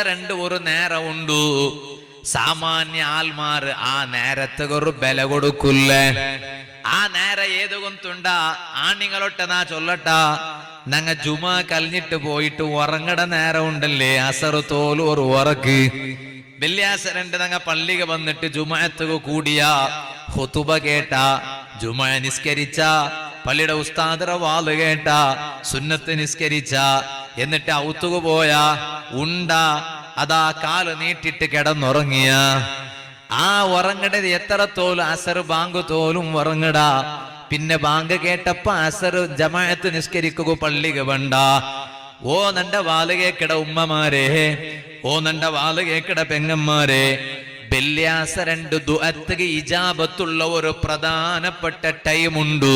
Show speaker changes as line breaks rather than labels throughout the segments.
രണ്ട് ഒരു നേരം ഉണ്ടു. സാമാന്യ ആൽമാർ ആ നേരത്തെ ഒരു ബല കൊടുക്കില്ല. ആ നേരം ഏത് കൊന്തുണ്ട ആണിങ്ങളൊട്ട നാ ചൊല്ലട്ട, ഞങ്ങ ജുമാ കലിഞ്ഞിട്ട് പോയിട്ട് ഉറങ്ങട നേരം ഉണ്ടല്ലേ അസറ് തോലും ഒരു ഉറക്ക്. വെള്ളിയാഴ്ച രണ്ട് ഞങ്ങ പള്ളിക വന്നിട്ട് ജുമാഅത്തുക കൂടിയ, ഖുതുബ കേട്ട, ജുമാ നിസ്കരിച്ച, പള്ളിയുടെ ഉസ്താദറ വാല് കേട്ട, സുന്നത്ത് നിസ്കരിച്ച, എന്നിട്ട് ഔത്തുക പോയ ഉണ്ട അതാ കാല് നീട്ടിട്ട് കിടന്നുറങ്ങിയ, ആ ഉറങ്ങടത് എത്ര തോലും അസർ ബാങ്ക് തോലും ഉറങ്ങടാ. പിന്നെ ബാങ്ക് കേട്ടപ്പ അസർ ജമാഅത്ത് നിസ്കരിക്കുക പള്ളിക വേണ്ട. ഓ നണ്ട വാല് കേക്കട ഉമ്മമാരെ, ഓ നണ്ട വാല് കേക്കട പെങ്ങന്മാരെ, വെള്ളിയാഴ്ച രണ്ട് ദുഅത്തുക ഇജാബത്തുള്ള ഒരു പ്രധാനപ്പെട്ട ടൈമുണ്ട്.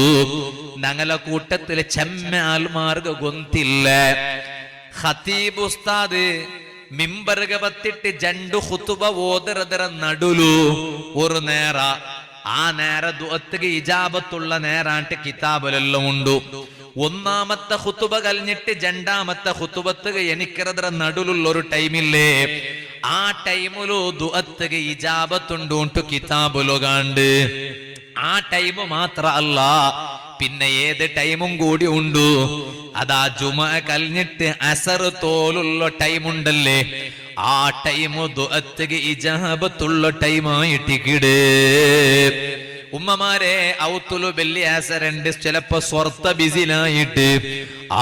ഞങ്ങളെ കൂട്ടത്തില് ചെമ്മാൽമാർക്ക് ഗൊന്തില്ല. ഖതീബ് ഉസ്താദ് മിമ്പറുക പത്തിട്ട് ജണ്ടു ഖുതുബ ഓതറദറ നടുലു ഒരു നേര, ആ നേര ദുഅത്തുക ഇജാബത്തുള്ള നേരാണ്ട് കിതാബിലെല്ലാം ഉണ്ട്. ഒന്നാമത്തെ ഖുതുബ കഴിഞ്ഞിട്ട് രണ്ടാമത്തെ ഖുതുബത്തുക എനിക്കറദറ നടുലുള്ള ഒരു ടൈമില്ലേ, ആ ടൈമിലു ദുഅത്തുക ഇജാബത്തുണ്ടു കിതാബിലു കണ്ട്. ആ ടൈം മാത്ര അല്ല, പിന്നെ ഏത് ടൈമും കൂടി ഉണ്ട്. അതാ ജുമാ കഴിഞ്ഞിട്ട് അസർ തോലുള്ള ടൈമുണ്ടല്ലേ, ആ ടൈം ദുഅത്തുക ഇജാബത്തുള്ള ടൈമായിട്ടിക്കിട്. ഉമ്മമാരെ, ഔത്തുലു വെള്ളിയാഴ്ച രണ്ട് ചിലപ്പോ സ്വർത്ത ബിസിലായിട്ട്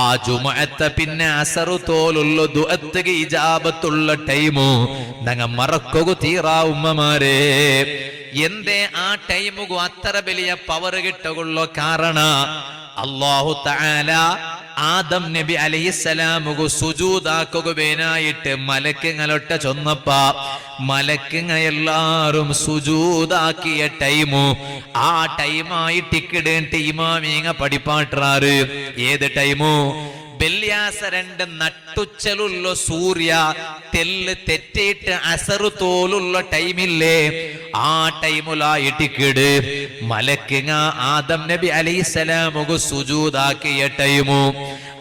ആ ജുമുഅത്തെ പിന്നെ അസറു തോലുള്ള ദുഅത്തുക ഇജാബത്തുള്ള ടൈമു ഞങ്ങ മറക്കുക തീറാ. ഉമ്മമാരെ, എന്തേ ആ ടൈമുകു അത്ര വലിയ പവർ കിട്ടുകൊള്ളോ? കാരണ അല്ലാഹു തആല ആദം നബി അലൈഹിസ്സലാമുകു സുജൂദാക്കുകയായിട്ട് മലക്കുകളൊട്ട ചൊന്നപ്പ മലക്കുങ്ങ എല്ലാരും സുജൂദാക്കിയ ടൈമു ആ ടൈമായിട്ടിക്കിടേണ്ട ഇമാമീങ്ങ പഠിപ്പാട്ടാറ്. ഏത് ടൈമു? വെള്ളിയാഴ്ച രണ്ട് നട്ടുച്ചലുള്ള സൂര്യ തെല്ല് തെറ്റിയിട്ട് അസറു തോലുള്ള ടൈമില്ലേ, ആ ടൈമുലായിട്ടിക്കിട് മലക്കിങ്ങ ആദം നബി അലൈഹിസ്സലാമുകു സുജൂദാക്കിയ ടൈമു.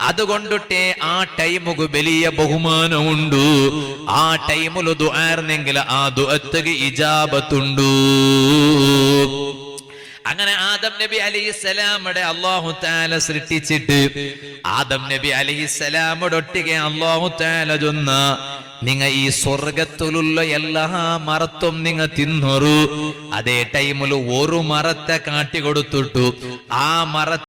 അതുകൊണ്ടിട്ടേ ആ ടൈമുകു വലിയ ബഹുമാനമുണ്ട്. ആ ടൈമുല് ദുആർന്നെങ്കിൽ ആ ദുഅത്തുക ഇജാബത്തുണ്ട്. അങ്ങനെ ആദം നബി അലൈഹിസ്സലാമുടെ അല്ലാഹു തആല സൃഷ്ടിച്ചിട്ട് ആദം നബി അലൈഹിസ്സലാമുടെ ഒട്ടിಗೆ അല്ലാഹു തആല ചൊന്ന, നിങ്ങ ഈ സ്വർഗത്തിലുള്ള എല്ലാ മരത്തും നിങ്ങ തിന്നൊരു. അതേ ടൈമിൽ ഒരു മരത്തെ കാട്ടി കൊടുത്തിട്ടു. ആ മര